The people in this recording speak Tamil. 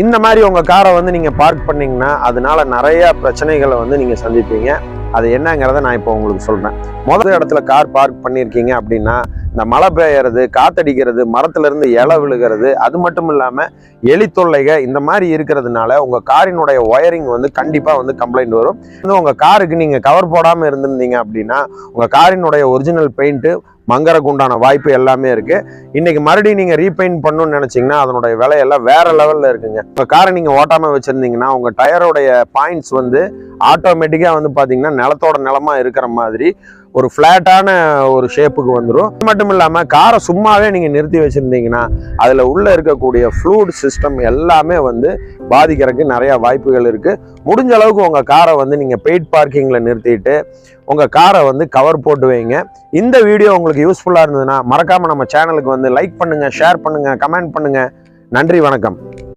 இந்த மாதிரி உங்க காரை வந்து நீங்க பார்க் பண்ணீங்கன்னா அதனால நிறைய பிரச்சனைகளை வந்து நீங்க சந்திப்பீங்க. அது என்னங்கிறத நான் இப்போ உங்களுக்கு சொல்றேன். முதல் இடத்துல கார் பார்க் பண்ணியிருக்கீங்க அப்படின்னா இந்த மழை பெய்யறது, காத்தடிக்கிறது, மரத்துல இருந்து இலை விழுகிறது, அது மட்டும் இல்லாம எலி தொல்லைகள் இந்த மாதிரி இருக்கிறதுனால உங்க காரினுடைய ஒயரிங் வந்து கண்டிப்பா வந்து கம்ப்ளைண்ட் வரும். உங்க காருக்கு நீங்க கவர் போடாம இருந்திருந்தீங்க அப்படின்னா உங்க காரினுடைய ஒரிஜினல் பெயிண்ட் மங்கறக்கு உண்டான வாய்ப்பு எல்லாமே இருக்கு. இன்னைக்கு மறுபடியும் நீங்க ரீபெயிண்ட் பண்ணணும்னு நினைச்சீங்கன்னா அதனுடைய விலையெல்லாம் வேற லெவல்ல இருக்குங்க. உங்க காரை நீங்க ஓட்டாம வச்சிருந்தீங்கன்னா உங்க டயரோடைய பாயிண்ட்ஸ் வந்து ஆட்டோமேட்டிக்கா வந்து பாத்தீங்கன்னா நிலத்தோட நிலமா இருக்கிற மாதிரி ஒரு ஃபிளாட்டான ஒரு ஷேப்புக்கு வந்துடும். அது மட்டும் இல்லாம காரை சும்மாவே நீங்க நிறுத்தி வச்சிருந்தீங்கன்னா அதுல உள்ள இருக்கக்கூடிய ஃப்ளூட் சிஸ்டம் எல்லாமே வந்து பாதிக்கிறதுக்கு நிறைய வாய்ப்புகள் இருக்கு. முடிஞ்ச அளவுக்கு உங்க காரை வந்து நீங்க பெய்ட் பார்க்கிங்ல நிறுத்திட்டு உங்க காரை வந்து கவர் போட்டு வைங்க. இந்த வீடியோ உங்களுக்கு யூஸ்ஃபுல்லா இருந்ததுன்னா மறக்காம நம்ம சேனலுக்கு வந்து லைக் பண்ணுங்க, ஷேர் பண்ணுங்க, கமெண்ட் பண்ணுங்க. நன்றி, வணக்கம்.